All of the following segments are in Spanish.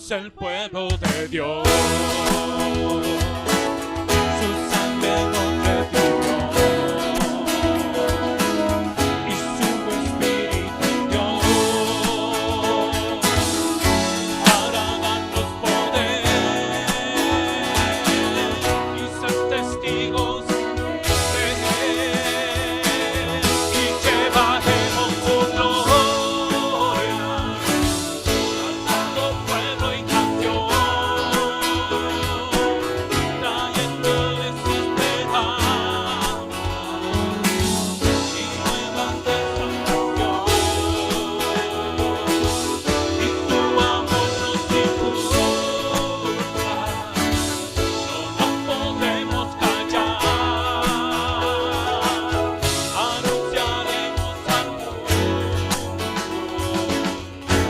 Somos el pueblo de Dios. Su sangre nos redimió y su Espíritu dio para darnos poder y ser testigos de Él, y llevaremos su gloria a todo pueblo y nación, trayéndoles esperanza y nuevas de salvación. Y tu amor nos impulsa, no nos podemos callar, anunciaremos al mundo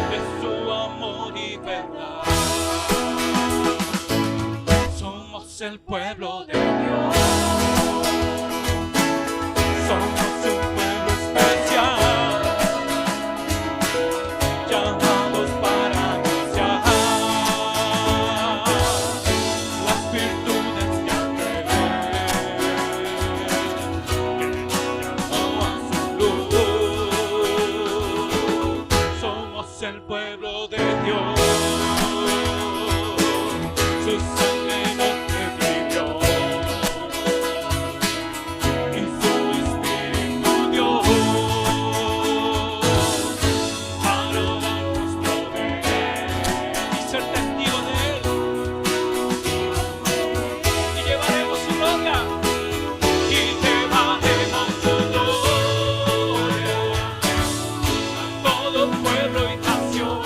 de su amor y verdad. Somos el pueblo de Dios. Somos un pueblo especial, llamados para anunciar las virtudes de aquel que nos llamó a su luz. Somos el pueblo de Dios. Su sangre nos redimió y su Espíritu dio para darnos poder y ser testigos de Él, y llevaremos su gloria, y llevaremos su gloria a todo pueblo y nación,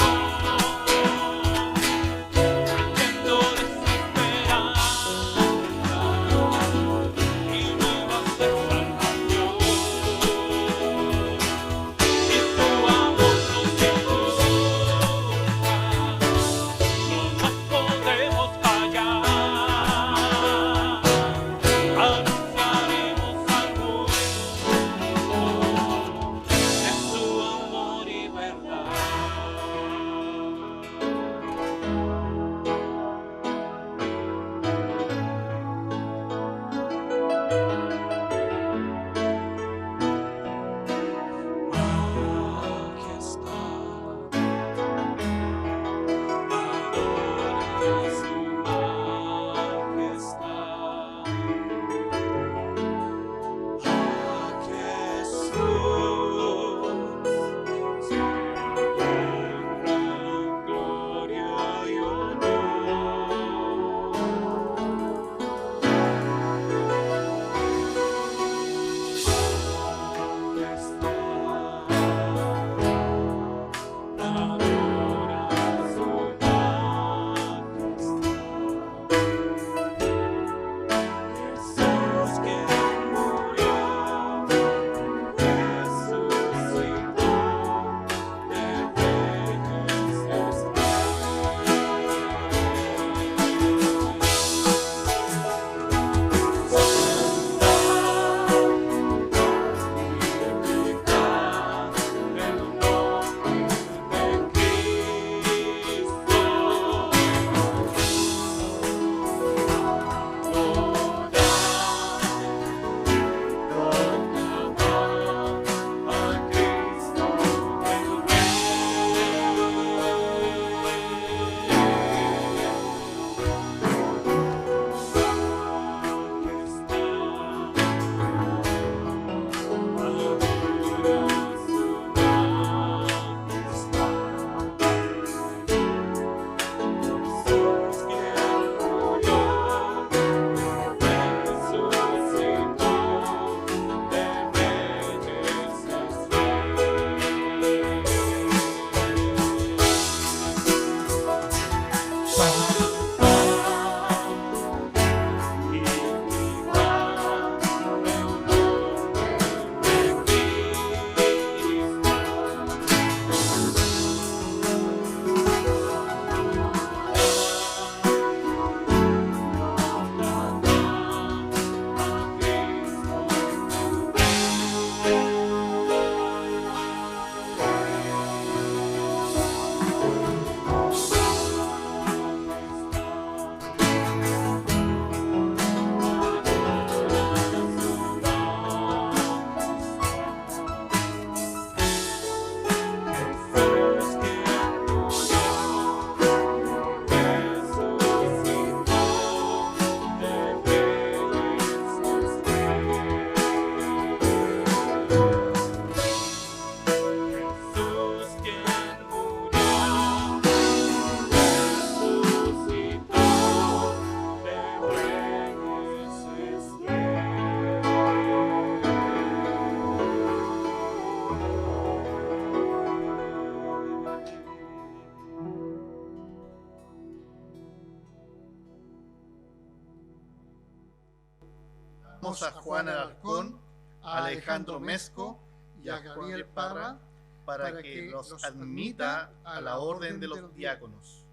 encomendamos a Juan Alarcón, a Alejandro Mesco y a Gabriel Parra para que los admita a la orden de los diáconos.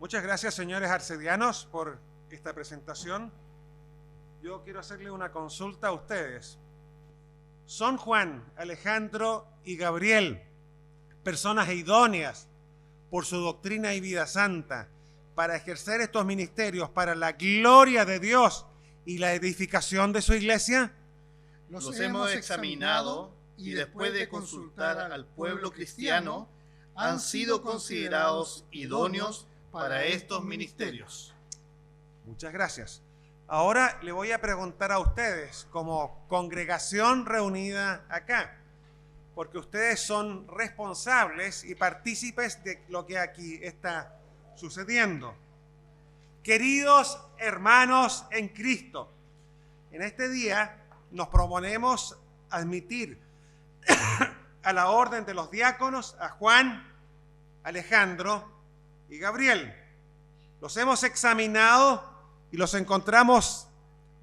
Muchas gracias, señores arcedianos, por esta presentación. Yo quiero hacerle una consulta a ustedes. ¿Son Juan, Alejandro y Gabriel personas idóneas por su doctrina y vida santa para ejercer estos ministerios para la gloria de Dios y la edificación de su iglesia? Los hemos examinado y después de consultar al pueblo cristiano, han sido considerados idóneos para estos ministerios. Muchas gracias. Ahora le voy a preguntar a ustedes, como congregación reunida acá, porque ustedes son responsables y partícipes de lo que aquí está sucediendo. Queridos hermanos en Cristo, en este día nos proponemos admitir a la orden de los diáconos a Juan, Alejandro y Gabriel. Los hemos examinado y los encontramos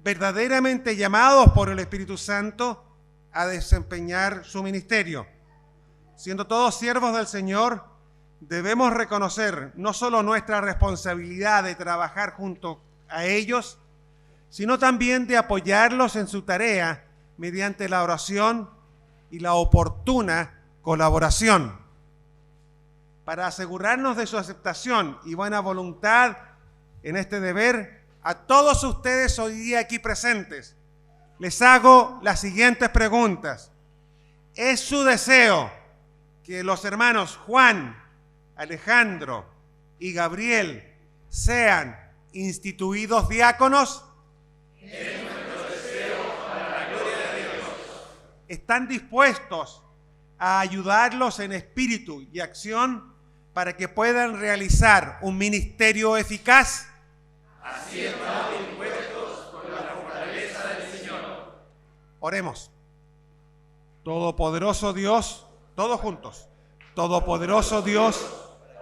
verdaderamente llamados por el Espíritu Santo a desempeñar su ministerio. Siendo todos siervos del Señor, debemos reconocer no solo nuestra responsabilidad de trabajar junto a ellos, sino también de apoyarlos en su tarea mediante la oración y la oportuna colaboración. Para asegurarnos de su aceptación y buena voluntad en este deber, a todos ustedes hoy día aquí presentes, les hago las siguientes preguntas. ¿Es su deseo que los hermanos Juan, Alejandro y Gabriel sean instituidos diáconos? Es nuestro deseo para la gloria de Dios. ¿Están dispuestos a ayudarlos en espíritu y acción para que puedan realizar un ministerio eficaz? Así estamos dispuestos por la fortaleza del Señor. Oremos. Todopoderoso Dios, todos juntos. Todopoderoso Dios,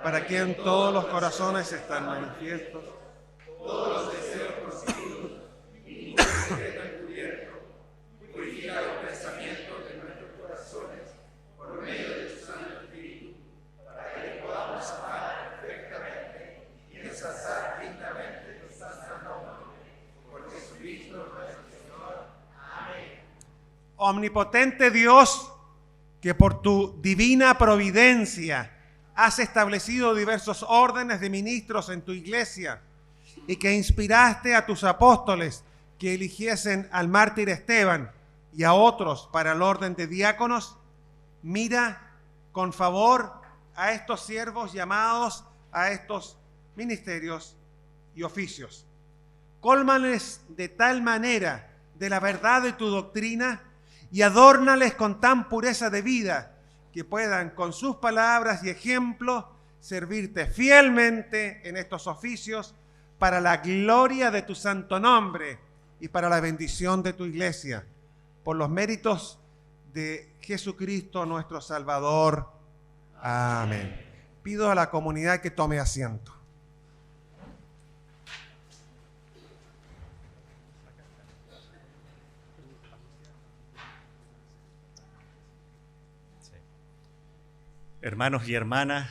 para quien todos los corazones están manifiestos. Todos los deseos conocidos y ningún secreto encubierto. Purifica los pensamientos de nuestros corazones por medio de tu Santo Espíritu, para que podamos amar perfectamente y ensalzar dignamente tu santo nombre. Por Jesucristo nuestro Señor. Amén. Omnipotente Dios, que por tu divina providencia has establecido diversos órdenes de ministros en tu iglesia y que inspiraste a tus apóstoles que eligiesen al mártir Esteban y a otros para el orden de diáconos, mira con favor a estos siervos llamados a estos ministerios y oficios. Cólmales de tal manera de la verdad de tu doctrina y adórnales con tan pureza de vida que puedan con sus palabras y ejemplos servirte fielmente en estos oficios para la gloria de tu santo nombre y para la bendición de tu iglesia, por los méritos de Jesucristo nuestro Salvador. Amén. Pido a la comunidad que tome asiento. Hermanos y hermanas,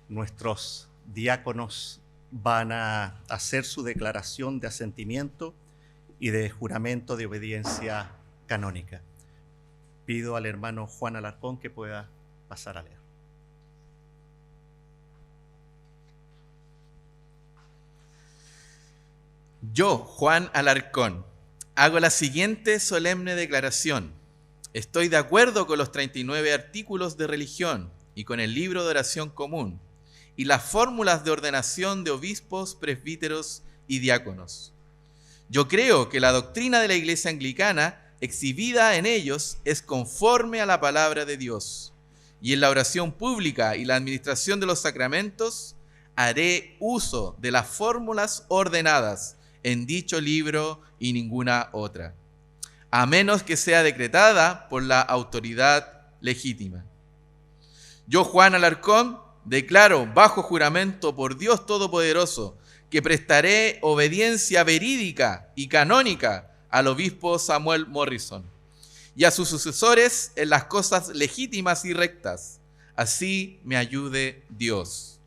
nuestros diáconos van a hacer su declaración de asentimiento y de juramento de obediencia canónica. Pido al hermano Juan Alarcón que pueda pasar a leer. Yo, Juan Alarcón, hago la siguiente solemne declaración. Estoy de acuerdo con los 39 artículos de religión y con el libro de oración común y las fórmulas de ordenación de obispos, presbíteros y diáconos. Yo creo que la doctrina de la Iglesia Anglicana, exhibida en ellos, es conforme a la palabra de Dios. Y en la oración pública y la administración de los sacramentos, haré uso de las fórmulas ordenadas en dicho libro y ninguna otra, a menos que sea decretada por la autoridad legítima. Yo, Juan Alarcón, declaro bajo juramento por Dios Todopoderoso que prestaré obediencia verídica y canónica al obispo Samuel Morrison y a sus sucesores en las cosas legítimas y rectas. Así me ayude Dios.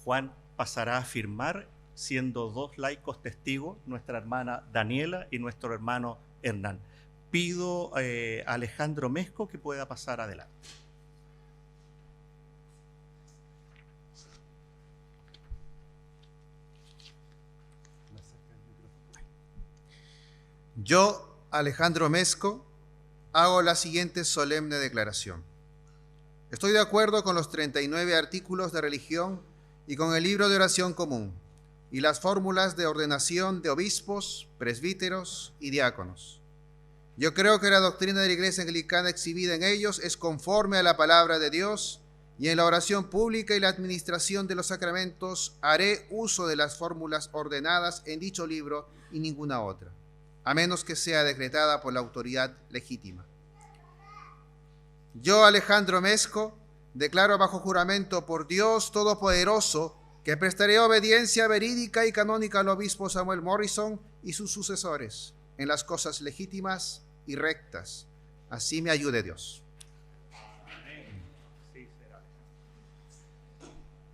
Juan pasará a firmar siendo dos laicos testigos, nuestra hermana Daniela y nuestro hermano Hernán. Pido a Alejandro Mesco que pueda pasar adelante. Yo, Alejandro Mesco, hago la siguiente solemne declaración. Estoy de acuerdo con los 39 artículos de religión y con el libro de oración común y las fórmulas de ordenación de obispos, presbíteros y diáconos. Yo creo que la doctrina de la Iglesia Anglicana exhibida en ellos es conforme a la palabra de Dios, y en la oración pública y la administración de los sacramentos haré uso de las fórmulas ordenadas en dicho libro y ninguna otra, a menos que sea decretada por la autoridad legítima. Yo, Alejandro Mesco, declaro bajo juramento por Dios Todopoderoso que prestaré obediencia verídica y canónica al obispo Samuel Morrison y sus sucesores en las cosas legítimas y rectas. Así me ayude Dios.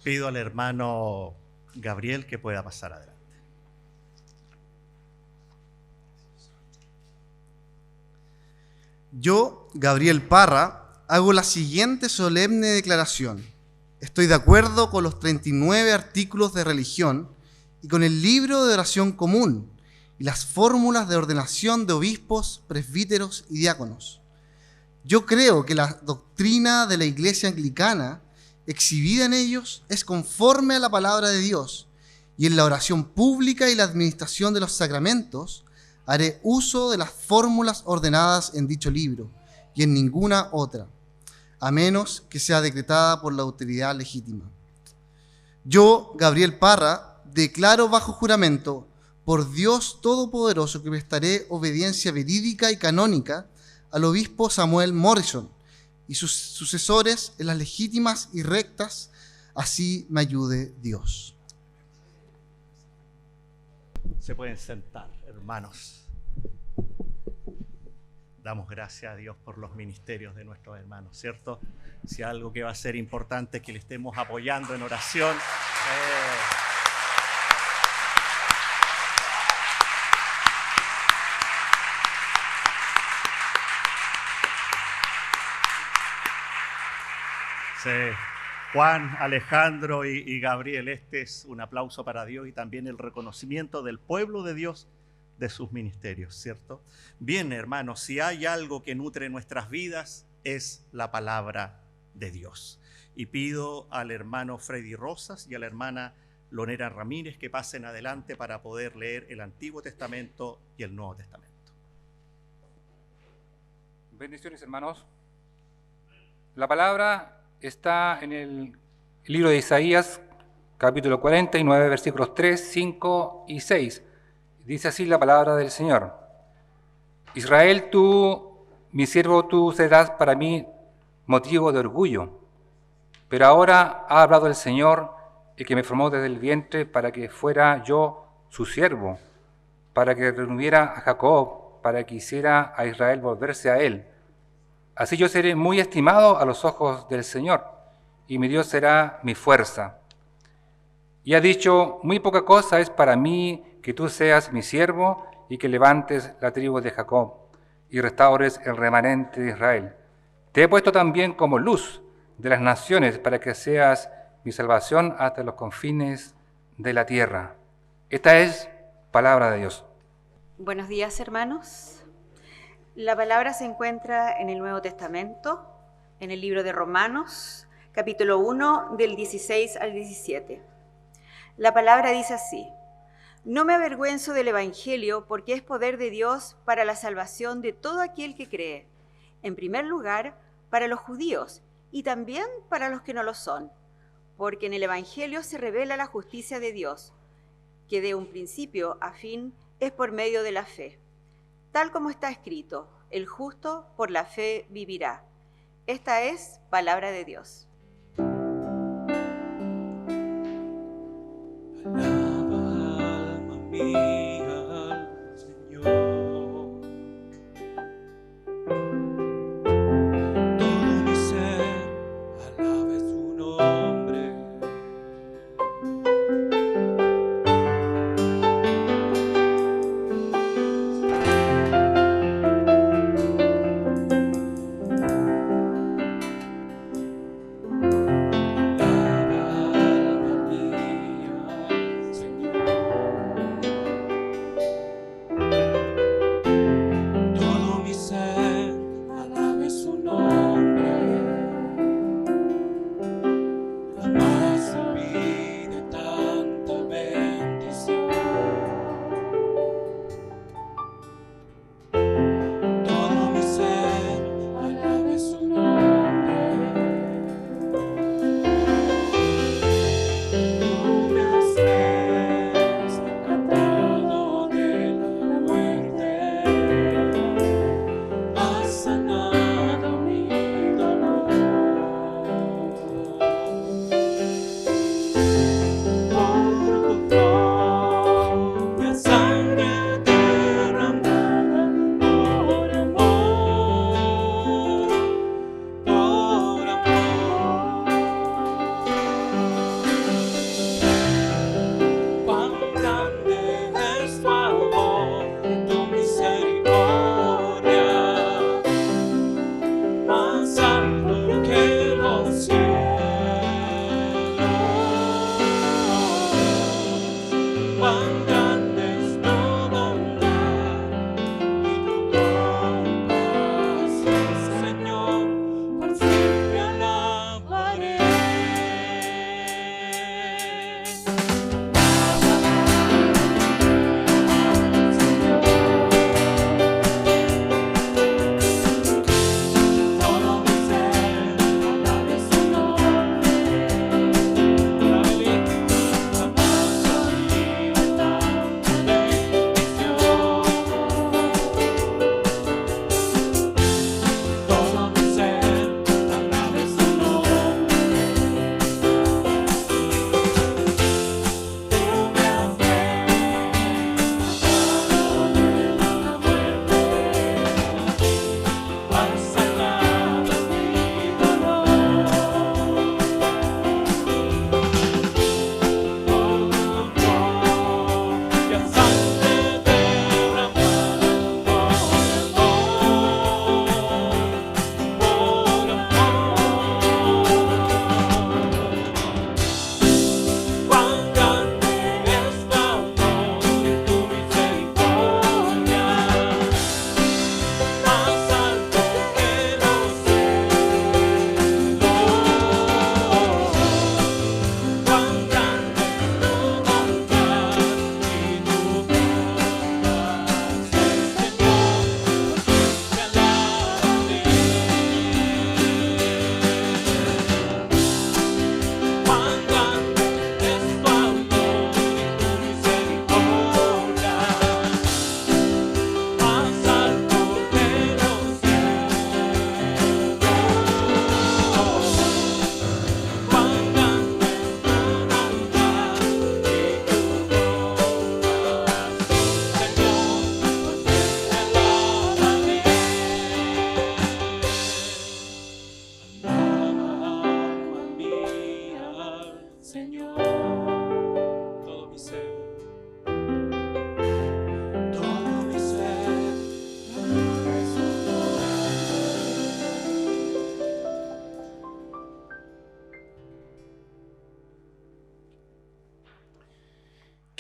Pido al hermano Gabriel que pueda pasar adelante. Yo, Gabriel Parra, hago la siguiente solemne declaración. Estoy de acuerdo con los 39 artículos de religión y con el libro de oración común y las fórmulas de ordenación de obispos, presbíteros y diáconos. Yo creo que la doctrina de la Iglesia Anglicana exhibida en ellos es conforme a la palabra de Dios, y en la oración pública y la administración de los sacramentos haré uso de las fórmulas ordenadas en dicho libro y en ninguna otra, a menos que sea decretada por la autoridad legítima. Yo, Gabriel Parra, declaro bajo juramento por Dios Todopoderoso que prestaré obediencia verídica y canónica al obispo Samuel Morrison y sus sucesores en las legítimas y rectas, así me ayude Dios. Se pueden sentar, hermanos. Damos gracias a Dios por los ministerios de nuestros hermanos, ¿cierto? Si algo que va a ser importante es que le estemos apoyando en oración. Sí. Juan, Alejandro y Gabriel, este es un aplauso para Dios y también el reconocimiento del pueblo de Dios de sus ministerios, ¿cierto? Bien, hermanos, si hay algo que nutre nuestras vidas es la palabra de Dios. Y pido al hermano Freddy Rosas y a la hermana Lonera Ramírez que pasen adelante para poder leer el Antiguo Testamento y el Nuevo Testamento. Bendiciones, hermanos. La palabra está en el libro de Isaías, capítulo 49, versículos 3, 5 y 6. Dice así la palabra del Señor. Israel, tú, mi siervo, tú serás para mí motivo de orgullo. Pero ahora ha hablado el Señor, el que me formó desde el vientre, para que fuera yo su siervo, para que reuniera a Jacob, para que hiciera a Israel volverse a él. Así yo seré muy estimado a los ojos del Señor, y mi Dios será mi fuerza. Y ha dicho, muy poca cosa es para mí que tú seas mi siervo y que levantes la tribu de Jacob y restaures el remanente de Israel. Te he puesto también como luz de las naciones para que seas mi salvación hasta los confines de la tierra. Esta es palabra de Dios. Buenos días, hermanos. La palabra se encuentra en el Nuevo Testamento, en el libro de Romanos, capítulo 1, del 16 al 17. La palabra dice así: No me avergüenzo del Evangelio, porque es poder de Dios para la salvación de todo aquel que cree. En primer lugar, para los judíos y también para los que no lo son, porque en el Evangelio se revela la justicia de Dios, que de un principio a fin es por medio de la fe. Tal como está escrito, el justo por la fe vivirá. Esta es palabra de Dios. Alaba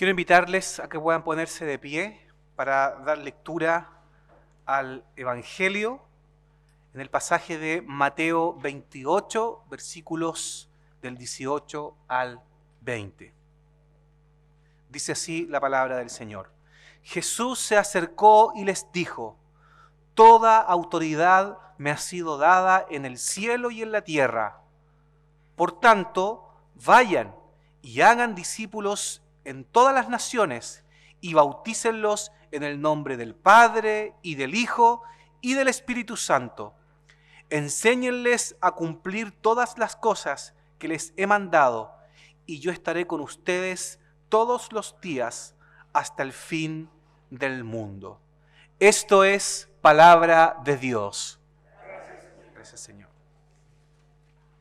Quiero invitarles a que puedan ponerse de pie para dar lectura al Evangelio en el pasaje de Mateo 28, versículos del 18 al 20. Dice así la palabra del Señor. Jesús se acercó y les dijo: Toda autoridad me ha sido dada en el cielo y en la tierra. Por tanto, vayan y hagan discípulos en todas las naciones y bautícenlos en el nombre del Padre y del Hijo y del Espíritu Santo. Enséñenles a cumplir todas las cosas que les he mandado, y yo estaré con ustedes todos los días hasta el fin del mundo. Esto es palabra de Dios. Gracias, Señor.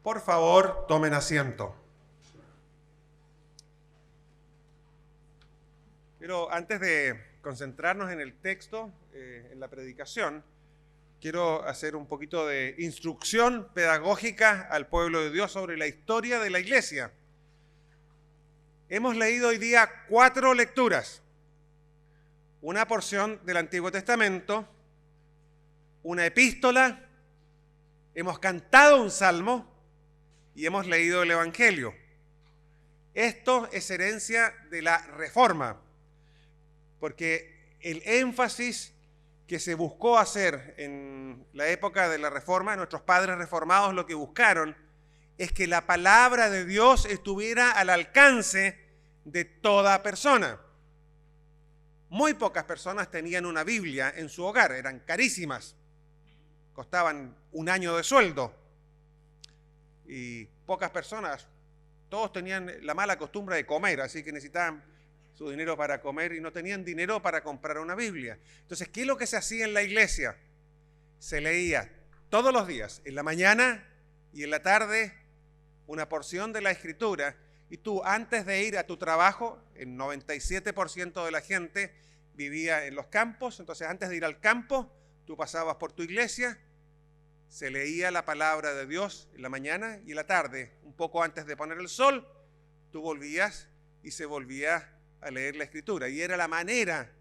Por favor, tomen asiento. Pero antes de concentrarnos en el texto, en la predicación, quiero hacer un poquito de instrucción pedagógica al pueblo de Dios sobre la historia de la iglesia. Hemos leído hoy día 4 lecturas. Una porción del Antiguo Testamento, una epístola, hemos cantado un salmo y hemos leído el Evangelio. Esto es herencia de la Reforma, porque el énfasis que se buscó hacer en la época de la Reforma, nuestros padres reformados lo que buscaron es que la palabra de Dios estuviera al alcance de toda persona. Muy pocas personas tenían una Biblia en su hogar, eran carísimas, costaban un año de sueldo. Y pocas personas, todos tenían la mala costumbre de comer, así que necesitaban su dinero para comer y no tenían dinero para comprar una Biblia. Entonces, ¿qué es lo que se hacía en la iglesia? Se leía todos los días, en la mañana y en la tarde, una porción de la Escritura, y tú antes de ir a tu trabajo, el 97% de la gente vivía en los campos, entonces antes de ir al campo, tú pasabas por tu iglesia, se leía la palabra de Dios en la mañana y en la tarde, un poco antes de poner el sol, tú volvías y se volvía a leer la Escritura. Y era la manera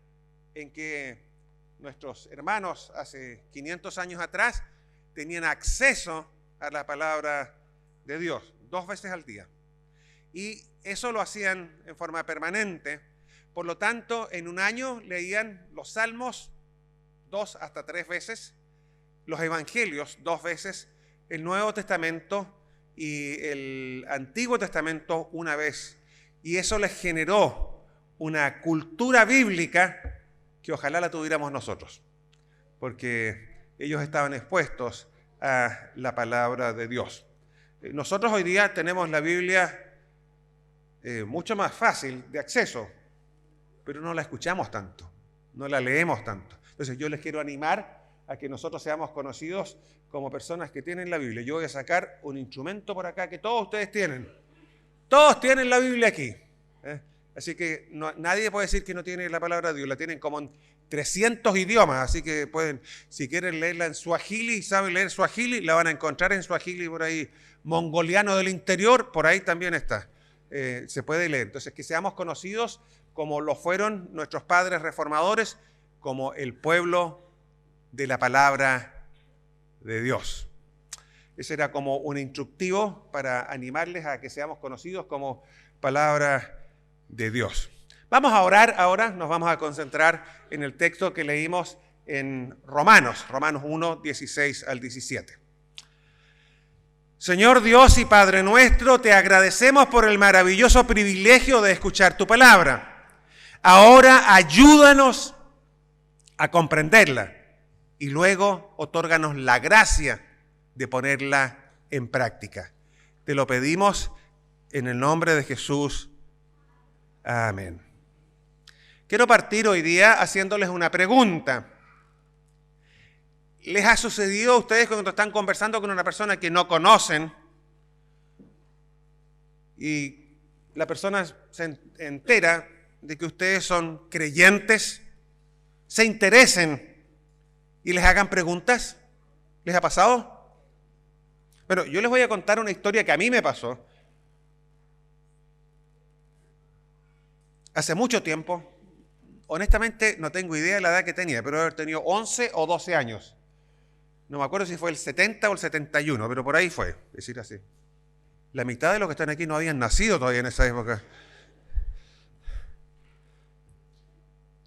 en que nuestros hermanos hace 500 años atrás tenían acceso a la palabra de Dios 2 veces al día. Y eso lo hacían en forma permanente. Por lo tanto, en un año leían los salmos 2 hasta 3 veces, los evangelios 2 veces, el Nuevo Testamento y el Antiguo Testamento 1 vez. Y eso les generó una cultura bíblica que ojalá la tuviéramos nosotros, porque ellos estaban expuestos a la palabra de Dios. Nosotros hoy día tenemos la Biblia mucho más fácil de acceso, pero no la escuchamos tanto, no la leemos tanto. Entonces yo les quiero animar a que nosotros seamos conocidos como personas que tienen la Biblia. Yo voy a sacar un instrumento por acá que todos ustedes tienen. Todos tienen la Biblia aquí. Así que nadie puede decir que no tiene la palabra de Dios. La tienen como en 300 idiomas. Así que pueden, si quieren leerla en suajili y saben leer suajili, la van a encontrar en suajili por ahí. Mongoliano del interior, por ahí también está. Se puede leer. Entonces, que seamos conocidos como lo fueron nuestros padres reformadores, como el pueblo de la palabra de Dios. Ese era como un instructivo para animarles a que seamos conocidos como palabra de Dios. Vamos a orar ahora, nos vamos a concentrar en el texto que leímos en Romanos 1, 16 al 17. Señor Dios y Padre nuestro, te agradecemos por el maravilloso privilegio de escuchar tu palabra. Ahora ayúdanos a comprenderla y luego otórganos la gracia de ponerla en práctica. Te lo pedimos en el nombre de Jesús. Amén. Quiero partir hoy día haciéndoles una pregunta. ¿Les ha sucedido a ustedes cuando están conversando con una persona que no conocen y la persona se entera de que ustedes son creyentes, se interesen y les hagan preguntas? ¿Les ha pasado? Bueno, yo les voy a contar una historia que a mí me pasó. hace mucho tiempo, honestamente no tengo idea de la edad que tenía, pero haber tenido 11 o 12 años. No me acuerdo si fue el 70 o el 71, pero por ahí fue, decir así. La mitad de los que están aquí no habían nacido todavía en esa época.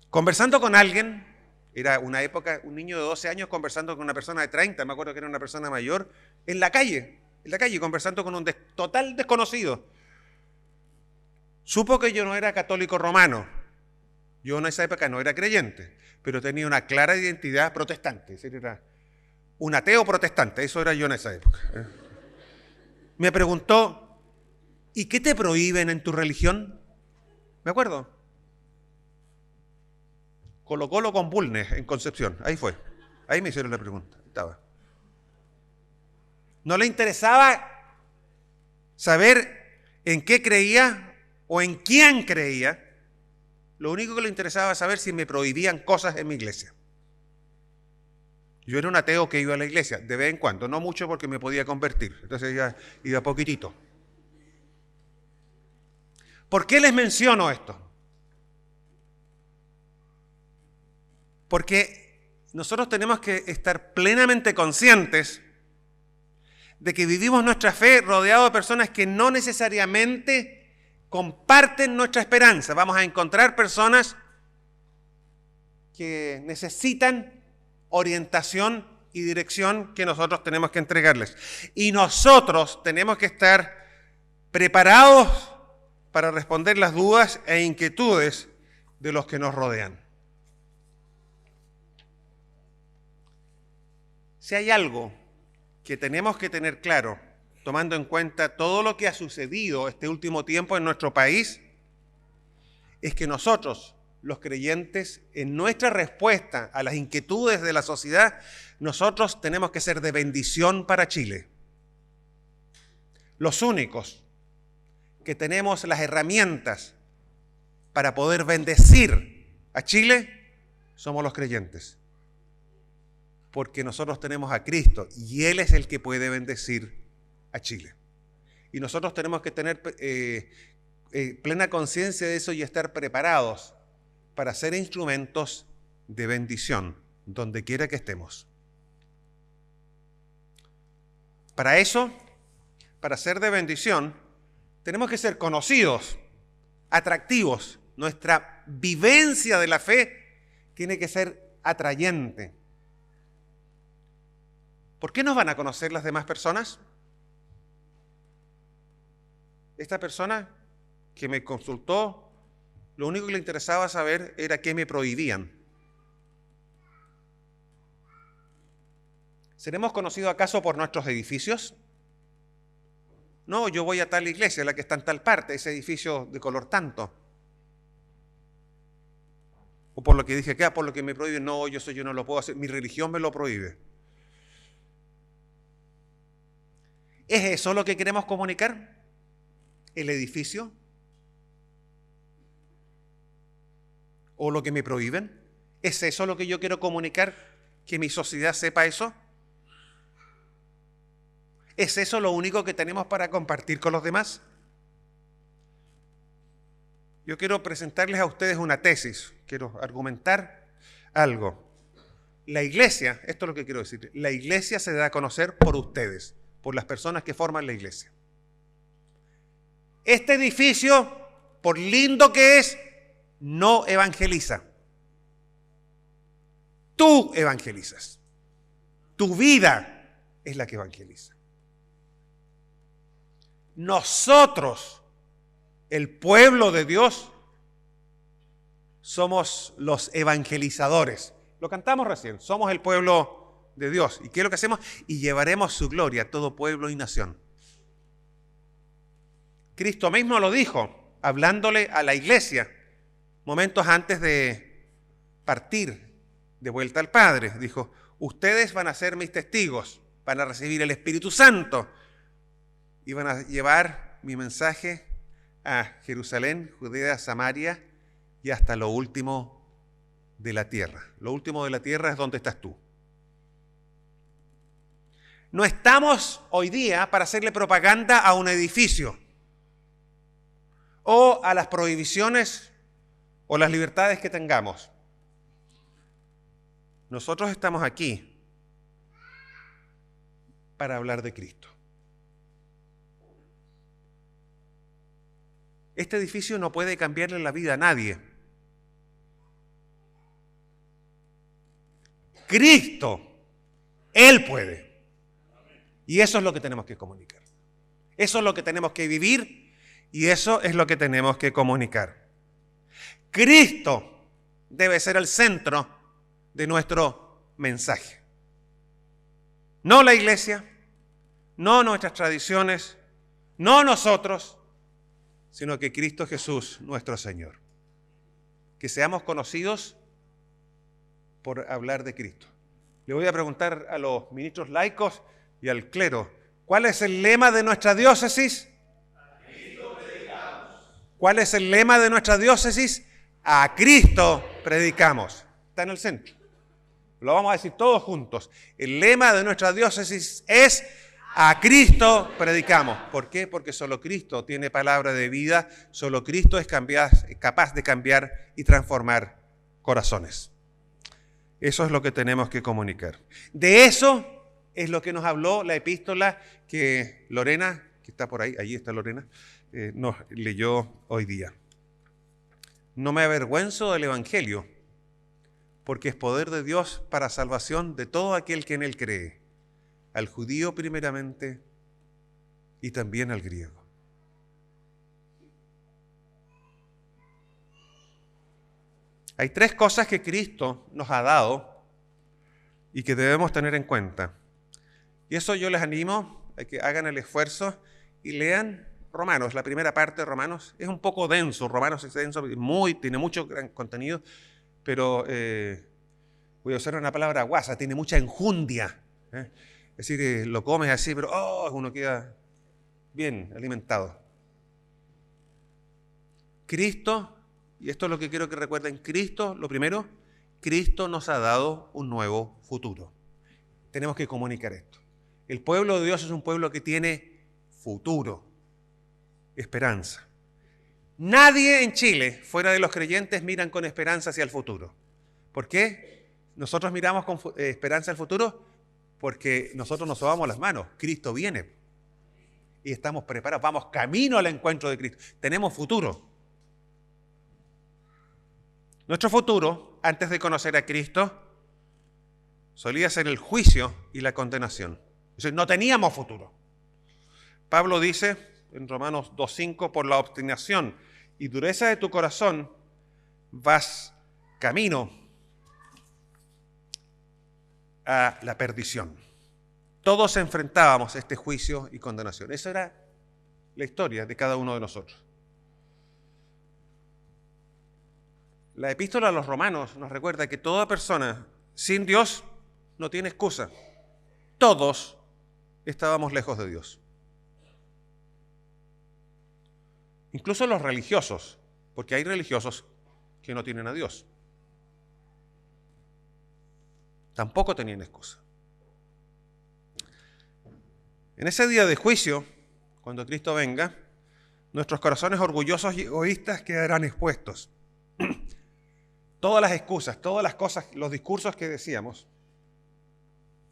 Conversando con alguien, era una época, un niño de 12 años conversando con una persona de 30, me acuerdo que era una persona mayor, en la calle, conversando con un total desconocido. Supo que yo no era católico romano. Yo en esa época no era creyente, pero tenía una clara identidad protestante. Es decir, era un ateo protestante, eso era yo en esa época. Me preguntó, ¿y qué te prohíben en tu religión? Me acuerdo. Colo-Colo con Bulnes en Concepción, ahí fue. Ahí me hicieron la pregunta, estaba. No le interesaba saber en qué creía o en quién creía. Lo único que le interesaba saber si me prohibían cosas en mi iglesia. Yo era un ateo que iba a la iglesia de vez en cuando, no mucho porque me podía convertir, entonces ya iba poquitito. ¿Por qué les menciono esto? Porque nosotros tenemos que estar plenamente conscientes de que vivimos nuestra fe rodeados de personas que no necesariamente comparten nuestra esperanza. Vamos a encontrar personas que necesitan orientación y dirección que nosotros tenemos que entregarles. Y nosotros tenemos que estar preparados para responder las dudas e inquietudes de los que nos rodean. Si hay algo que tenemos que tener claro, tomando en cuenta todo lo que ha sucedido este último tiempo en nuestro país, es que nosotros, los creyentes, en nuestra respuesta a las inquietudes de la sociedad, nosotros tenemos que ser de bendición para Chile. Los únicos que tenemos las herramientas para poder bendecir a Chile somos los creyentes. Porque nosotros tenemos a Cristo y Él es el que puede bendecir a Chile. Y nosotros tenemos que tener plena conciencia de eso y estar preparados para ser instrumentos de bendición donde quiera que estemos. Para eso, para ser de bendición, tenemos que ser conocidos, atractivos. Nuestra vivencia de la fe tiene que ser atrayente. ¿Por qué nos van a conocer las demás personas? Esta persona que me consultó, lo único que le interesaba saber era qué me prohibían. ¿Seremos conocidos acaso por nuestros edificios? No, yo voy a tal iglesia, la que está en tal parte, ese edificio de color tanto. O por lo que dije acá, por lo que me prohíben, no, yo no lo puedo hacer, mi religión me lo prohíbe. ¿Es eso lo que queremos comunicar? ¿El edificio? ¿O lo que me prohíben? ¿Es eso lo que yo quiero comunicar? ¿Que mi sociedad sepa eso? ¿Es eso lo único que tenemos para compartir con los demás? Yo quiero presentarles a ustedes una tesis, quiero argumentar algo. La iglesia, esto es lo que quiero decir, la iglesia se da a conocer por ustedes, por las personas que forman la iglesia. Este edificio, por lindo que es, no evangeliza. Tú evangelizas. Tu vida es la que evangeliza. Nosotros, el pueblo de Dios, somos los evangelizadores. Lo cantamos recién, somos el pueblo de Dios. ¿Y qué es lo que hacemos? Y llevaremos su gloria a todo pueblo y nación. Cristo mismo lo dijo, hablándole a la iglesia, momentos antes de partir de vuelta al Padre. Dijo, ustedes van a ser mis testigos, van a recibir el Espíritu Santo y van a llevar mi mensaje a Jerusalén, Judea, Samaria y hasta lo último de la tierra. Lo último de la tierra es donde estás tú. No estamos hoy día para hacerle propaganda a un edificio o a las prohibiciones o las libertades que tengamos. Nosotros estamos aquí para hablar de Cristo. Este edificio no puede cambiarle la vida a nadie. Cristo, Él puede. Y eso es lo que tenemos que comunicar. Eso es lo que tenemos que vivir y eso es lo que tenemos que comunicar. Cristo debe ser el centro de nuestro mensaje. No la iglesia, no nuestras tradiciones, no nosotros, sino que Cristo Jesús, nuestro Señor. Que seamos conocidos por hablar de Cristo. Le voy a preguntar a los ministros laicos y al clero, ¿cuál es el lema de nuestra diócesis? A Cristo predicamos. ¿Cuál es el lema de nuestra diócesis? A Cristo predicamos. Está en el centro. Lo vamos a decir todos juntos. El lema de nuestra diócesis es a Cristo predicamos. ¿Por qué? Porque solo Cristo tiene palabra de vida, solo Cristo es capaz de cambiar y transformar corazones. Eso es lo que tenemos que comunicar. De eso es lo que nos habló la epístola que Lorena, que está por ahí, allí está Lorena, nos leyó hoy día. No me avergüenzo del Evangelio, porque es poder de Dios para salvación de todo aquel que en él cree, al judío primeramente y también al griego. Hay tres cosas que Cristo nos ha dado y que debemos tener en cuenta. Y eso yo les animo a que hagan el esfuerzo y lean Romanos. La primera parte de Romanos es un poco denso. Romanos es denso, tiene mucho gran contenido, pero voy a usar una palabra guasa, tiene mucha enjundia. Es decir, lo comes así, pero uno queda bien alimentado. Cristo, y esto es lo que quiero que recuerden, Cristo, lo primero, Cristo nos ha dado un nuevo futuro. Tenemos que comunicar esto. El pueblo de Dios es un pueblo que tiene futuro, esperanza. Nadie en Chile, fuera de los creyentes, miran con esperanza hacia el futuro. ¿Por qué? Nosotros miramos con esperanza al futuro porque nosotros nos sobamos las manos. Cristo viene y estamos preparados. Vamos camino al encuentro de Cristo. Tenemos futuro. Nuestro futuro, antes de conocer a Cristo, solía ser el juicio y la condenación. Es decir, no teníamos futuro. Pablo dice en Romanos 2:5, por la obstinación y dureza de tu corazón vas camino a la perdición. Todos enfrentábamos este juicio y condenación. Esa era la historia de cada uno de nosotros. La epístola a los romanos nos recuerda que toda persona sin Dios no tiene excusa. Todos estábamos lejos de Dios. Incluso los religiosos, porque hay religiosos que no tienen a Dios. Tampoco tenían excusa. En ese día de juicio, cuando Cristo venga, nuestros corazones orgullosos y egoístas quedarán expuestos. Todas las excusas, todas las cosas, los discursos que decíamos,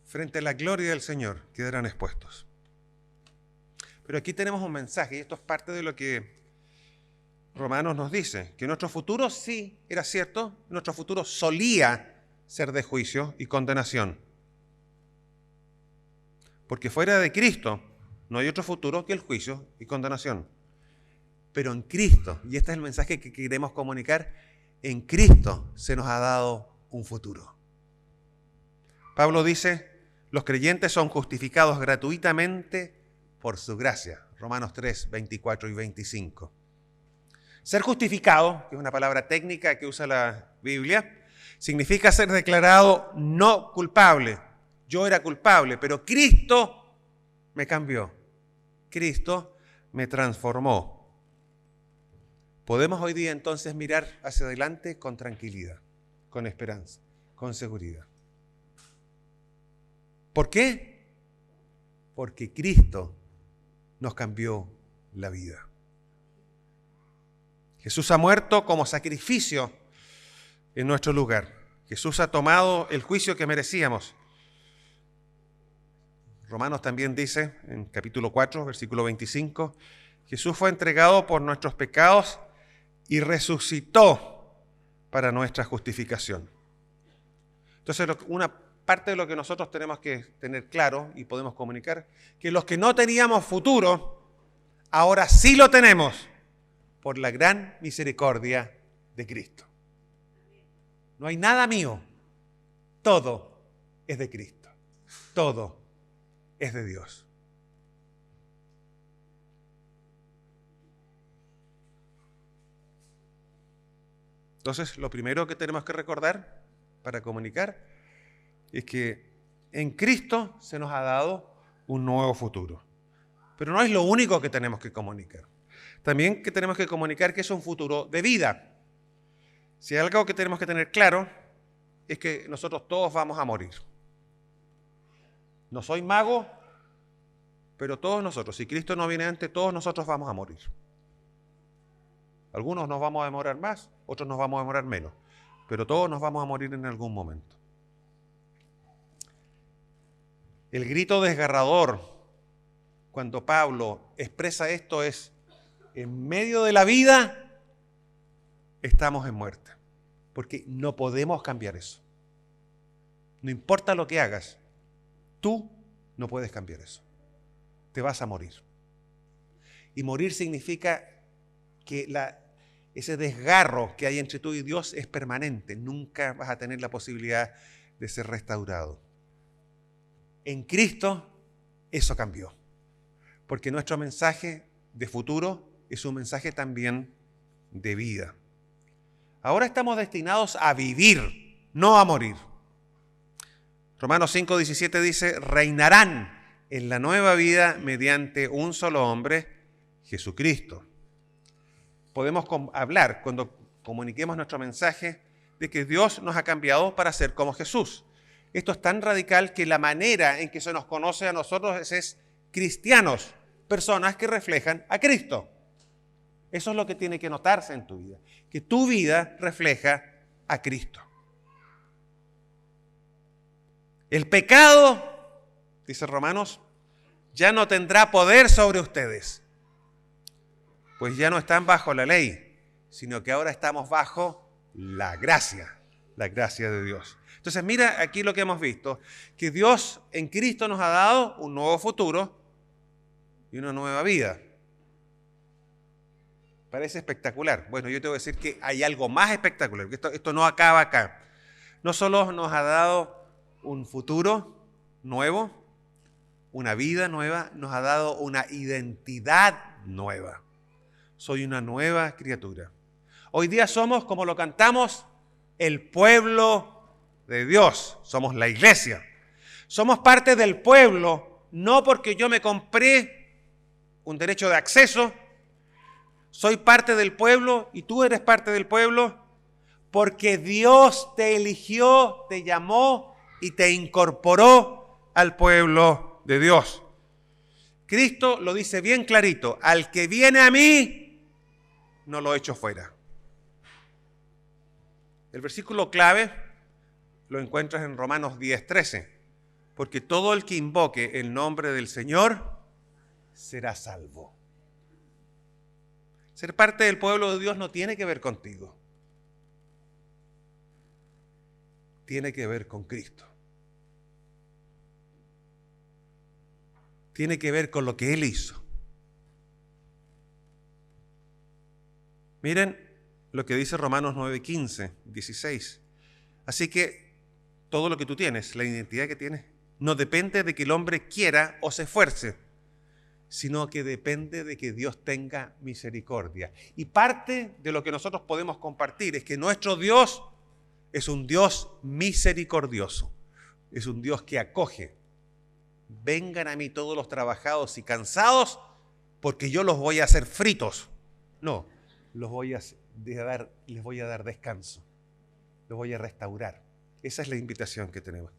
frente a la gloria del Señor, quedarán expuestos. Pero aquí tenemos un mensaje, y esto es parte de lo que Romanos nos dice, que nuestro futuro sí era cierto, nuestro futuro solía ser de juicio y condenación. Porque fuera de Cristo no hay otro futuro que el juicio y condenación. Pero en Cristo, y este es el mensaje que queremos comunicar, en Cristo se nos ha dado un futuro. Pablo dice, los creyentes son justificados gratuitamente por su gracia. Romanos 3, 24 y 25. Ser justificado, que es una palabra técnica que usa la Biblia, significa ser declarado no culpable. Yo era culpable, pero Cristo me cambió. Cristo me transformó. Podemos hoy día entonces mirar hacia adelante con tranquilidad, con esperanza, con seguridad. ¿Por qué? Porque Cristo nos cambió la vida. Jesús ha muerto como sacrificio en nuestro lugar. Jesús ha tomado el juicio que merecíamos. Romanos también dice, en capítulo 4, versículo 25, Jesús fue entregado por nuestros pecados y resucitó para nuestra justificación. Entonces, una parte de lo que nosotros tenemos que tener claro y podemos comunicar, que los que no teníamos futuro, ahora sí lo tenemos por la gran misericordia de Cristo. No hay nada mío, todo es de Cristo, todo es de Dios. Entonces, lo primero que tenemos que recordar para comunicar es que en Cristo se nos ha dado un nuevo futuro. Pero no es lo único que tenemos que comunicar. También que tenemos que comunicar que es un futuro de vida. Si hay algo que tenemos que tener claro es que nosotros todos vamos a morir. No soy mago, pero todos nosotros, si Cristo no viene antes, todos nosotros vamos a morir. Algunos nos vamos a demorar más, otros nos vamos a demorar menos, pero todos nos vamos a morir en algún momento. El grito desgarrador cuando Pablo expresa esto es: en medio de la vida estamos en muerte, porque no podemos cambiar eso. No importa lo que hagas, tú no puedes cambiar eso. Te vas a morir. Y morir significa que ese desgarro que hay entre tú y Dios es permanente. Nunca vas a tener la posibilidad de ser restaurado. En Cristo eso cambió. Porque nuestro mensaje de futuro es un mensaje también de vida. Ahora estamos destinados a vivir, no a morir. Romanos 5:17 dice: reinarán en la nueva vida mediante un solo hombre, Jesucristo. Podemos hablar, cuando comuniquemos nuestro mensaje, de que Dios nos ha cambiado para ser como Jesús. Esto es tan radical que la manera en que se nos conoce a nosotros es cristianos, personas que reflejan a Cristo. Eso es lo que tiene que notarse en tu vida, que tu vida refleja a Cristo. El pecado, dice Romanos, ya no tendrá poder sobre ustedes, pues ya no están bajo la ley, sino que ahora estamos bajo la gracia de Dios. Entonces mira aquí lo que hemos visto, que Dios en Cristo nos ha dado un nuevo futuro y una nueva vida. Parece espectacular. Bueno, yo te voy a decir que hay algo más espectacular, que esto no acaba acá. No solo nos ha dado un futuro nuevo, una vida nueva, nos ha dado una identidad nueva. Soy una nueva criatura. Hoy día somos, como lo cantamos, el pueblo de Dios. Somos la iglesia. Somos parte del pueblo, no porque yo me compré un derecho de acceso. Soy parte del pueblo y tú eres parte del pueblo porque Dios te eligió, te llamó y te incorporó al pueblo de Dios. Cristo lo dice bien clarito: al que viene a mí, no lo echo fuera. El versículo clave lo encuentras en Romanos 10:13, porque todo el que invoque el nombre del Señor será salvo. Ser parte del pueblo de Dios no tiene que ver contigo. Tiene que ver con Cristo. Tiene que ver con lo que Él hizo. Miren lo que dice Romanos 9:15, 16. Así que todo lo que tú tienes, la identidad que tienes, no depende de que el hombre quiera o se esfuerce, sino que depende de que Dios tenga misericordia. Y parte de lo que nosotros podemos compartir es que nuestro Dios es un Dios misericordioso, es un Dios que acoge. Vengan a mí todos los trabajados y cansados, porque yo los voy a hacer fritos. No, les voy a dar descanso, los voy a restaurar. Esa es la invitación que tenemos.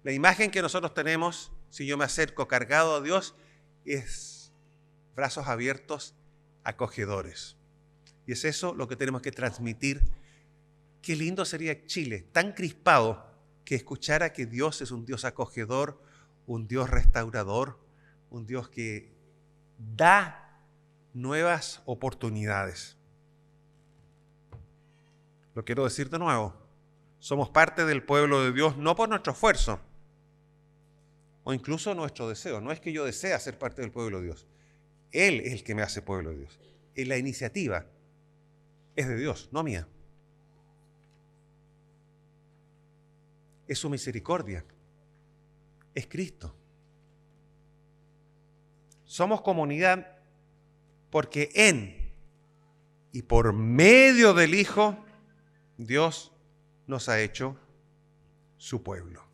La imagen que nosotros tenemos, si yo me acerco cargado a Dios, es brazos abiertos, acogedores. Y es eso lo que tenemos que transmitir. Qué lindo sería Chile, tan crispado, que escuchara que Dios es un Dios acogedor, un Dios restaurador, un Dios que da nuevas oportunidades. Lo quiero decir de nuevo. Somos parte del pueblo de Dios no por nuestro esfuerzo o incluso nuestro deseo. No es que yo desee ser parte del pueblo de Dios. Él es el que me hace pueblo de Dios. Y la iniciativa es de Dios, no mía. Es su misericordia. Es Cristo. Somos comunidad porque en y por medio del Hijo, Dios nos ha hecho su pueblo.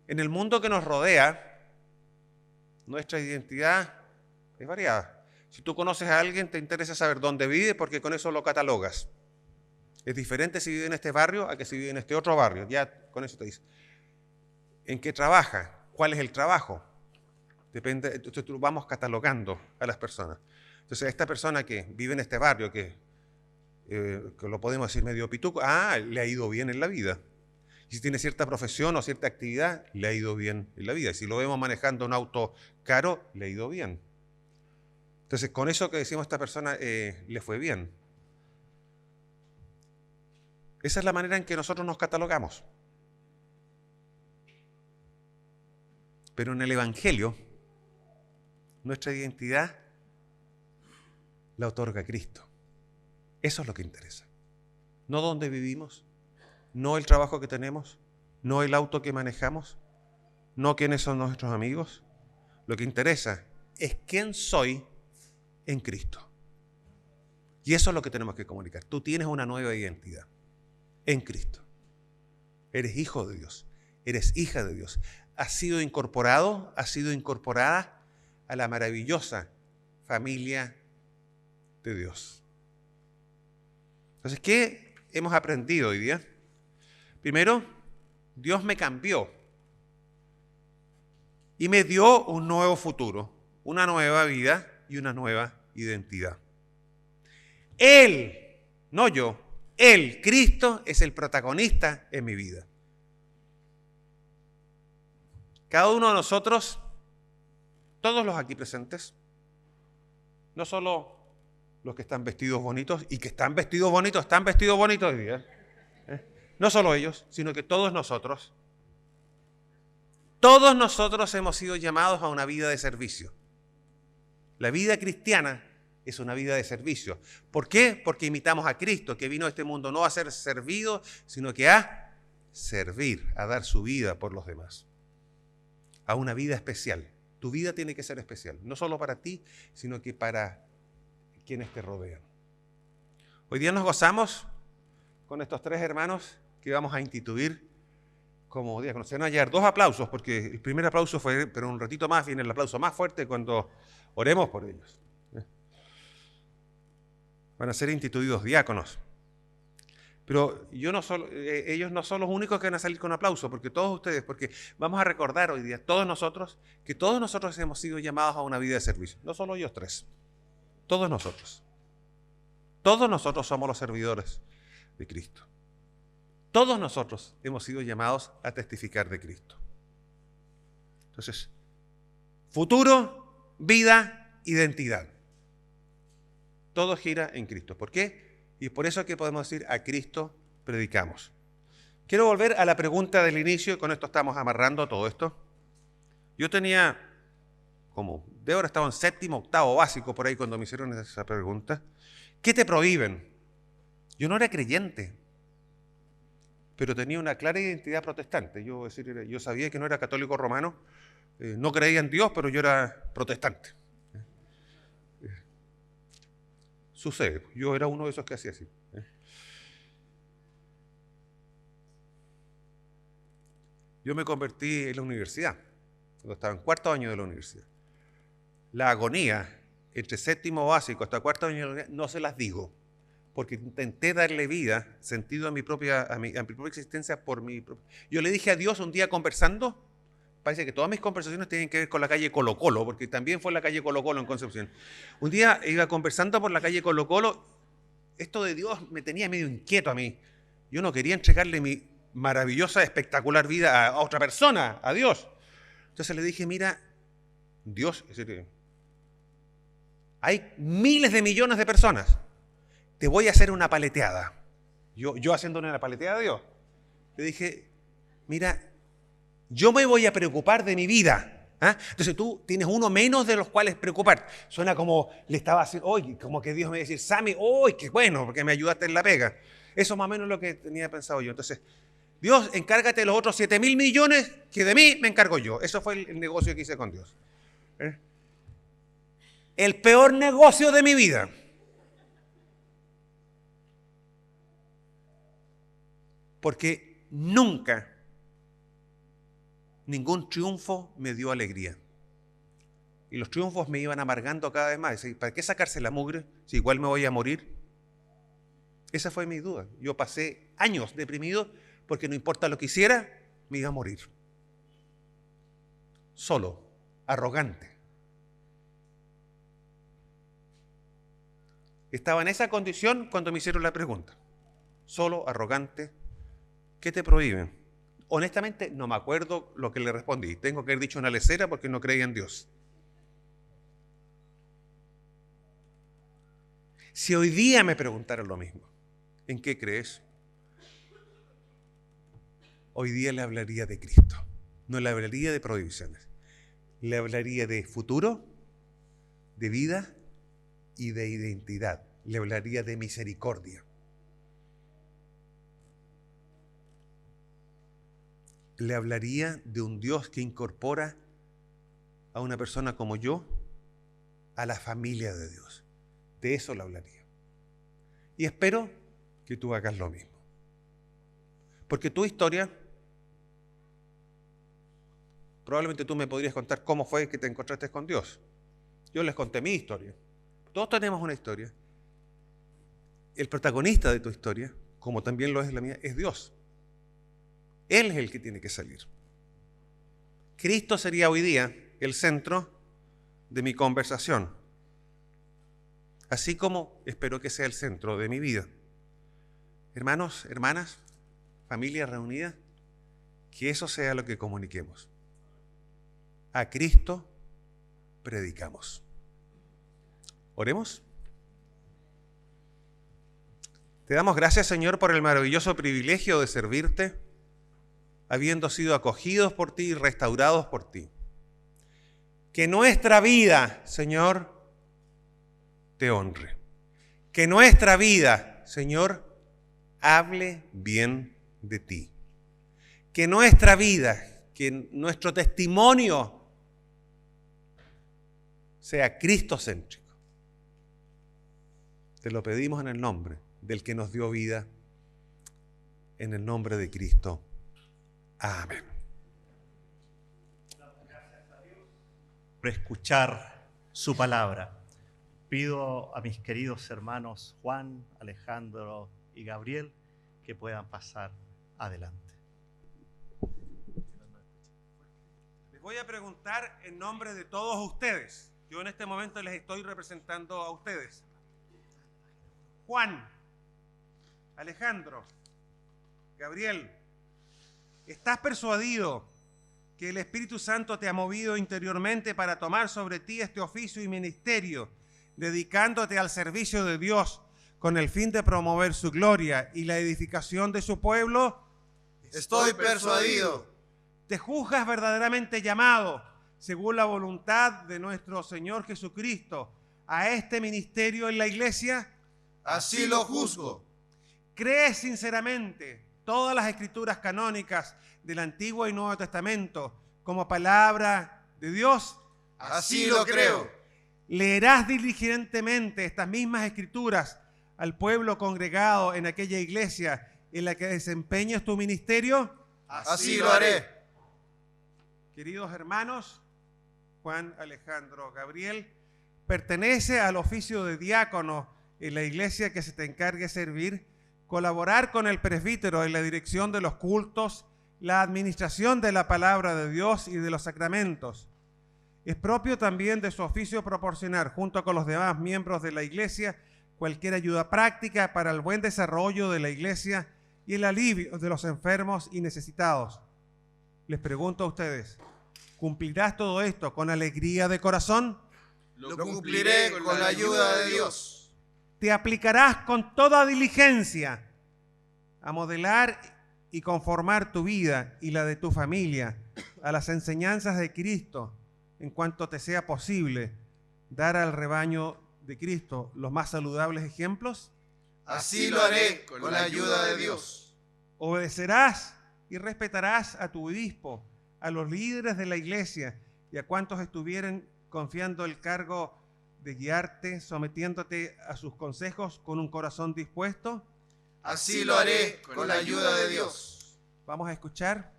En el mundo que nos rodea, nuestra identidad es variada. Si tú conoces a alguien, te interesa saber dónde vive porque con eso lo catalogas. Es diferente si vive en este barrio a que si vive en este otro barrio. Ya con eso te dice. ¿En qué trabaja? ¿Cuál es el trabajo? Depende, entonces vamos catalogando a las personas. Entonces, esta persona que vive en este barrio, que lo podemos decir medio pituco, le ha ido bien en la vida. Y si tiene cierta profesión o cierta actividad, le ha ido bien en la vida. Y si lo vemos manejando un auto caro, le ha ido bien. Entonces, con eso que decimos a esta persona, le fue bien. Esa es la manera en que nosotros nos catalogamos. Pero en el Evangelio, nuestra identidad la otorga Cristo. Eso es lo que interesa. No dónde vivimos, no el trabajo que tenemos, no el auto que manejamos, no quiénes son nuestros amigos. Lo que interesa es quién soy en Cristo. Y eso es lo que tenemos que comunicar. Tú tienes una nueva identidad en Cristo. Eres hijo de Dios, eres hija de Dios. Has sido incorporado, has sido incorporada a la maravillosa familia de Dios. Entonces, ¿qué hemos aprendido hoy día? Primero, Dios me cambió y me dio un nuevo futuro, una nueva vida y una nueva identidad. Él, no yo, Él, Cristo, es el protagonista en mi vida. Cada uno de nosotros, todos los aquí presentes, no solo los que están vestidos bonitos y que están vestidos bonitos hoy día. No solo ellos, sino que todos nosotros hemos sido llamados a una vida de servicio. La vida cristiana es una vida de servicio. ¿Por qué? Porque imitamos a Cristo, que vino a este mundo no a ser servido, sino que a servir, a dar su vida por los demás. A una vida especial. Tu vida tiene que ser especial, no solo para ti, sino que para quienes te rodean. Hoy día nos gozamos con estos tres hermanos que vamos a instituir como diáconos. Se van a hallar 2 aplausos, porque el primer aplauso fue, pero un ratito más viene el aplauso más fuerte cuando oremos por ellos. Van a ser instituidos diáconos. Pero ellos no son los únicos que van a salir con aplauso, porque todos ustedes, porque vamos a recordar hoy día, todos nosotros, que todos nosotros hemos sido llamados a una vida de servicio. No solo ellos tres, todos nosotros. Todos nosotros somos los servidores de Cristo. Todos nosotros hemos sido llamados a testificar de Cristo. Entonces, futuro, vida, identidad. Todo gira en Cristo. ¿Por qué? Y por eso es que podemos decir, a Cristo predicamos. Quiero volver a la pregunta del inicio, y con esto estamos amarrando todo esto. Yo tenía, de ahora estaba en 7º, 8º básico por ahí cuando me hicieron esa pregunta. ¿Qué te prohíben? Yo no era creyente, pero tenía una clara identidad protestante. Yo sabía que no era católico romano, no creía en Dios, pero yo era protestante. Sucede, yo era uno de esos que hacía así. Yo me convertí en la universidad, cuando estaba en 4º año de la universidad. La agonía entre 7º básico hasta 4º año de la universidad no se las digo, porque intenté darle vida, sentido a mi propia existencia por mi propia. Yo le dije a Dios un día conversando, parece que todas mis conversaciones tienen que ver con la calle Colo Colo, porque también fue la calle Colo Colo en Concepción. Un día iba conversando por la calle Colo Colo, esto de Dios me tenía medio inquieto a mí. Yo no quería entregarle mi maravillosa, espectacular vida a otra persona, a Dios. Entonces le dije, mira, Dios, es decir, hay miles de millones de personas. Te voy a hacer una paleteada. Yo haciéndole una paleteada a Dios. Le dije, mira, yo me voy a preocupar de mi vida. ¿Ah? Entonces tú tienes uno menos de los cuales preocuparte. Suena como le estaba haciendo, hoy, como que Dios me va a decir, Sammy, hoy, qué bueno, porque me ayudaste en la pega. Eso es más o menos lo que tenía pensado yo. Entonces, Dios, encárgate de los otros 7.000 millones que de mí me encargo yo. Eso fue el negocio que hice con Dios. El peor negocio de mi vida. Porque nunca ningún triunfo me dio alegría. Y los triunfos me iban amargando cada vez más. ¿Para qué sacarse la mugre si igual me voy a morir? Esa fue mi duda. Yo pasé años deprimido porque no importa lo que hiciera, me iba a morir. Solo, arrogante. Estaba en esa condición cuando me hicieron la pregunta. Solo, arrogante. ¿Qué te prohíben? Honestamente, no me acuerdo lo que le respondí. Tengo que haber dicho una lecera porque no creía en Dios. Si hoy día me preguntaran lo mismo, ¿en qué crees? Hoy día le hablaría de Cristo. No le hablaría de prohibiciones. Le hablaría de futuro, de vida y de identidad. Le hablaría de misericordia. Le hablaría de un Dios que incorpora a una persona como yo a la familia de Dios. De eso le hablaría. Y espero que tú hagas lo mismo. Porque tu historia, probablemente tú me podrías contar cómo fue que te encontraste con Dios. Yo les conté mi historia. Todos tenemos una historia. El protagonista de tu historia, como también lo es la mía, es Dios. Él es el que tiene que salir. Cristo sería hoy día el centro de mi conversación, así como espero que sea el centro de mi vida. Hermanos, hermanas, familia reunida, que eso sea lo que comuniquemos. A Cristo predicamos. Oremos. Te damos gracias, Señor, por el maravilloso privilegio de servirte, habiendo sido acogidos por ti y restaurados por ti. Que nuestra vida, Señor, te honre. Que nuestra vida, Señor, hable bien de ti. Que nuestra vida, que nuestro testimonio sea cristocéntrico. Te lo pedimos en el nombre del que nos dio vida, en el nombre de Cristo. Amén. Por escuchar su palabra. Pido a mis queridos hermanos Juan, Alejandro y Gabriel que puedan pasar adelante. Les voy a preguntar en nombre de todos ustedes. Yo en este momento les estoy representando a ustedes. Juan, Alejandro, Gabriel, ¿estás persuadido que el Espíritu Santo te ha movido interiormente para tomar sobre ti este oficio y ministerio, dedicándote al servicio de Dios con el fin de promover su gloria y la edificación de su pueblo? Estoy persuadido. ¿Te juzgas verdaderamente llamado, según la voluntad de nuestro Señor Jesucristo, a este ministerio en la iglesia? Así lo juzgo. ¿Crees sinceramente todas las escrituras canónicas del Antiguo y Nuevo Testamento como palabra de Dios? Así lo creo. ¿Leerás diligentemente estas mismas escrituras al pueblo congregado en aquella iglesia en la que desempeñas tu ministerio? Así lo haré. Queridos hermanos, Juan, Alejandro, Gabriel, pertenece al oficio de diácono en la iglesia que se te encargue servir, colaborar con el presbítero en la dirección de los cultos la administración de la palabra de Dios y de los sacramentos. Es propio también de su oficio proporcionar, junto con los demás miembros de la Iglesia, cualquier ayuda práctica para el buen desarrollo de la Iglesia y el alivio de los enfermos y necesitados. Les pregunto a ustedes, ¿cumplirás todo esto con alegría de corazón? Lo cumpliré con la ayuda de Dios. ¿Te aplicarás con toda diligencia a modelar y conformar tu vida y la de tu familia a las enseñanzas de Cristo, en cuanto te sea posible, dar al rebaño de Cristo los más saludables ejemplos? Así lo haré con la ayuda de Dios. Obedecerás y respetarás a tu obispo, a los líderes de la Iglesia y a cuantos estuvieren confiando el cargo de guiarte, sometiéndote a sus consejos con un corazón dispuesto. Así lo haré con la ayuda de Dios. Vamos a escuchar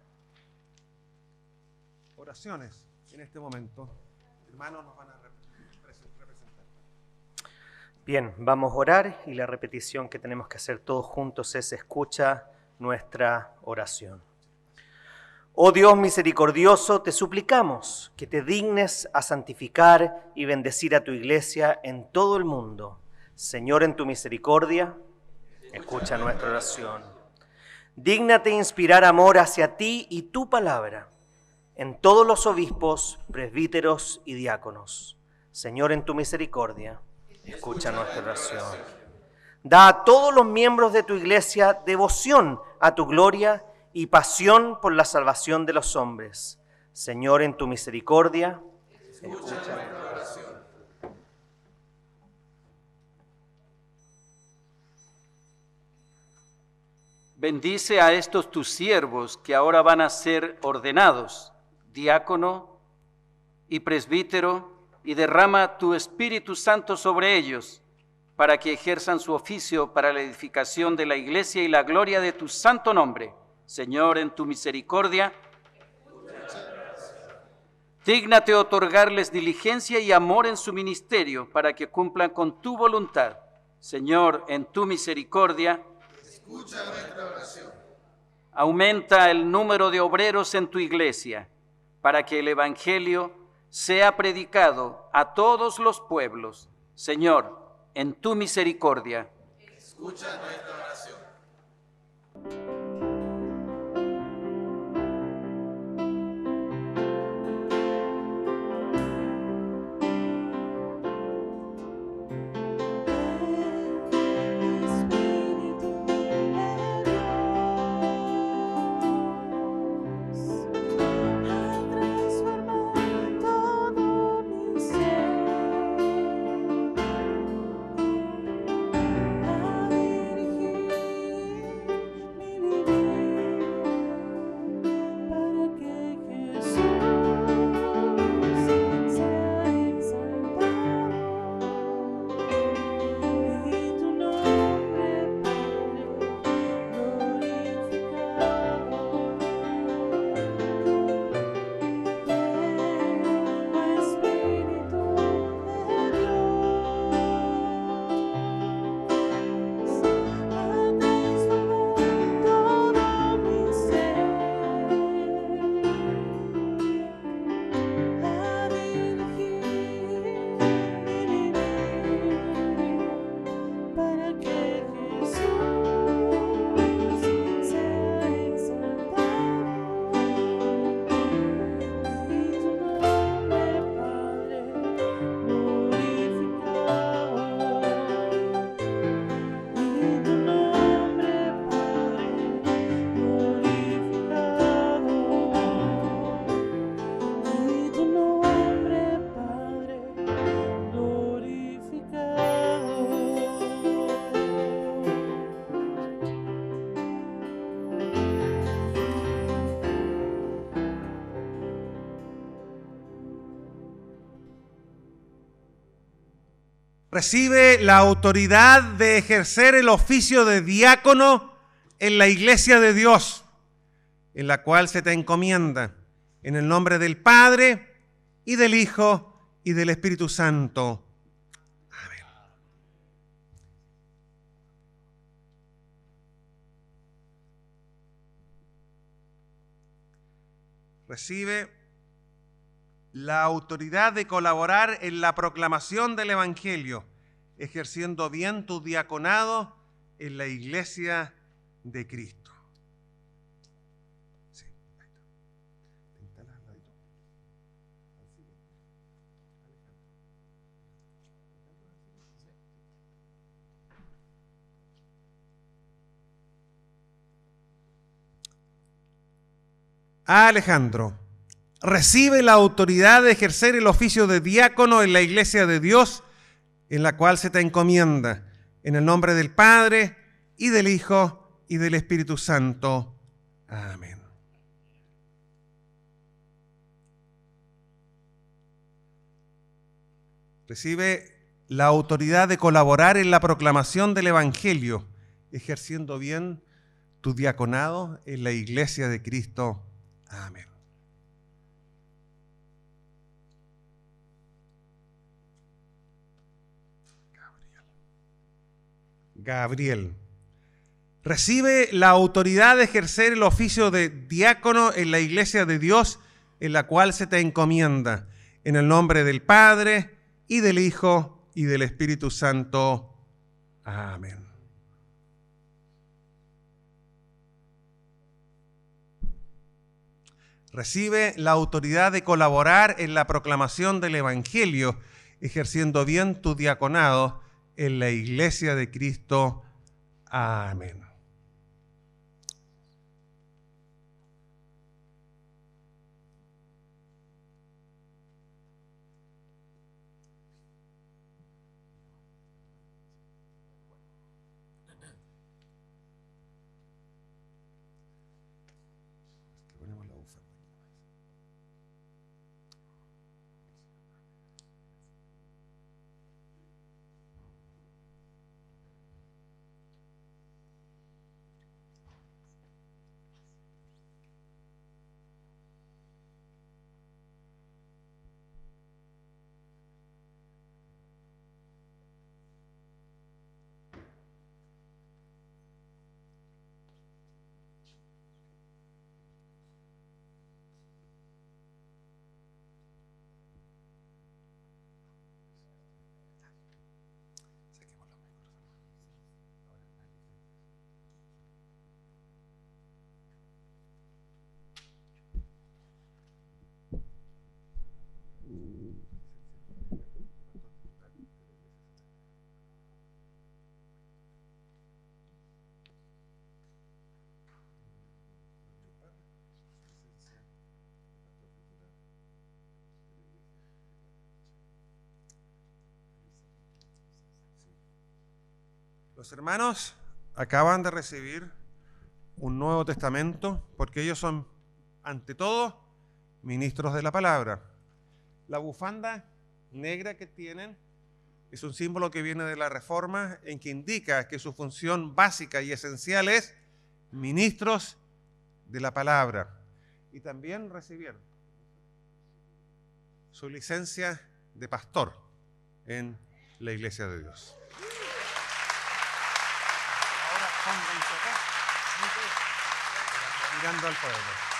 oraciones en este momento. Hermanos nos van a representar. Bien, vamos a orar y la repetición que tenemos que hacer todos juntos es: escucha nuestra oración. Oh Dios misericordioso, te suplicamos que te dignes a santificar y bendecir a tu iglesia en todo el mundo. Señor, en tu misericordia, escucha nuestra oración. Dígnate inspirar amor hacia ti y tu palabra en todos los obispos, presbíteros y diáconos. Señor, en tu misericordia, escucha nuestra oración. Da a todos los miembros de tu iglesia devoción a tu gloria y pasión por la salvación de los hombres. Señor, en tu misericordia, escucha nuestra oración. Bendice a estos tus siervos que ahora van a ser ordenados, diácono y presbítero, y derrama tu Espíritu Santo sobre ellos, para que ejerzan su oficio para la edificación de la iglesia y la gloria de tu santo nombre. Señor, en tu misericordia, dígnate otorgarles diligencia y amor en su ministerio, para que cumplan con tu voluntad. Señor, en tu misericordia, escucha nuestra oración. Aumenta el número de obreros en tu iglesia, para que el Evangelio sea predicado a todos los pueblos. Señor, en tu misericordia, escucha nuestra oración. Recibe la autoridad de ejercer el oficio de diácono en la iglesia de Dios, en la cual se te encomienda, en el nombre del Padre, y del Hijo, y del Espíritu Santo. Amén. Recibe la autoridad de colaborar en la proclamación del Evangelio, ejerciendo bien tu diaconado en la Iglesia de Cristo. Sí, ahí está. Alejandro, recibe la autoridad de ejercer el oficio de diácono en la Iglesia de Dios, en la cual se te encomienda, en el nombre del Padre, y del Hijo, y del Espíritu Santo. Amén. Recibe la autoridad de colaborar en la proclamación del Evangelio, ejerciendo bien tu diaconado en la Iglesia de Cristo. Amén. Gabriel, recibe la autoridad de ejercer el oficio de diácono en la Iglesia de Dios, en la cual se te encomienda, en el nombre del Padre, y del Hijo, y del Espíritu Santo. Amén. Recibe la autoridad de colaborar en la proclamación del Evangelio, ejerciendo bien tu diaconado en la Iglesia de Cristo. Amén. Los hermanos acaban de recibir un Nuevo Testamento porque ellos son, ante todo, ministros de la palabra. La bufanda negra que tienen es un símbolo que viene de la Reforma, en que indica que su función básica y esencial es ministros de la palabra. Y también recibieron su licencia de pastor en la Iglesia de Dios. Ahora pónganse acá, mirando al pueblo.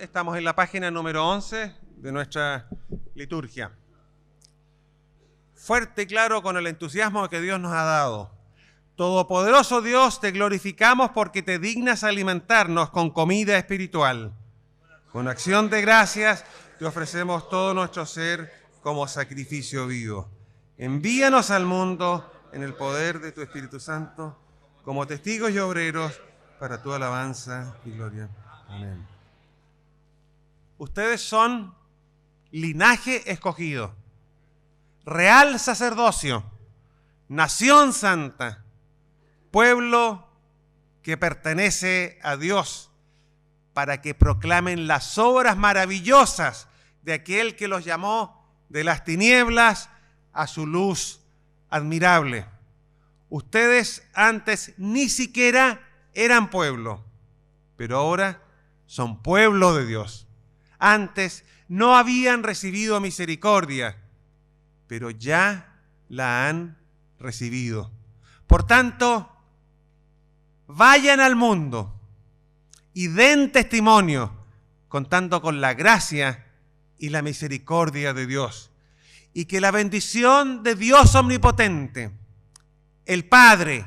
estamos en la página número 11 de nuestra liturgia. Fuerte y claro con el entusiasmo que Dios nos ha dado. Todopoderoso Dios, te glorificamos porque te dignas alimentarnos con comida espiritual. Con acción de gracias te ofrecemos todo nuestro ser como sacrificio vivo. Envíanos al mundo en el poder de tu Espíritu Santo como testigos y obreros para tu alabanza y gloria. Amén. Ustedes son linaje escogido, real sacerdocio, nación santa, pueblo que pertenece a Dios, para que proclamen las obras maravillosas de aquel que los llamó de las tinieblas a su luz admirable. Ustedes antes ni siquiera eran pueblo, pero ahora son pueblo de Dios. Antes no habían recibido misericordia, pero ya la han recibido. Por tanto, vayan al mundo y den testimonio, contando con la gracia y la misericordia de Dios. Y que la bendición de Dios omnipotente, el Padre,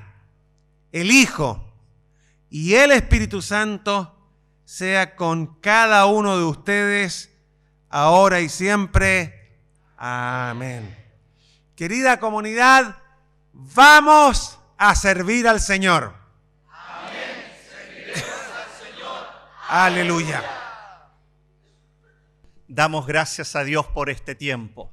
el Hijo y el Espíritu Santo sea con cada uno de ustedes, ahora y siempre. Amén. Querida comunidad, vamos a servir al Señor. Amén. Serviremos al Señor. Aleluya. Damos gracias a Dios por este tiempo.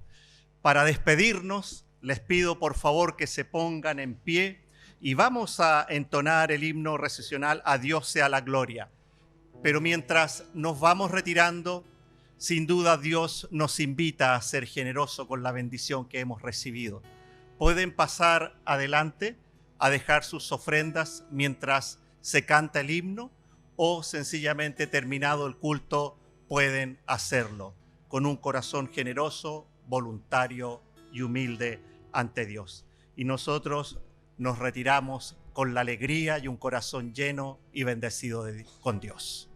Para despedirnos, les pido por favor que se pongan en pie y vamos a entonar el himno recesional A Dios sea la gloria. Pero mientras nos vamos retirando, sin duda Dios nos invita a ser generosos con la bendición que hemos recibido. Pueden pasar adelante a dejar sus ofrendas mientras se canta el himno o sencillamente terminado el culto pueden hacerlo con un corazón generoso, voluntario y humilde ante Dios. Y nosotros nos retiramos con la alegría y un corazón lleno y bendecido con Dios.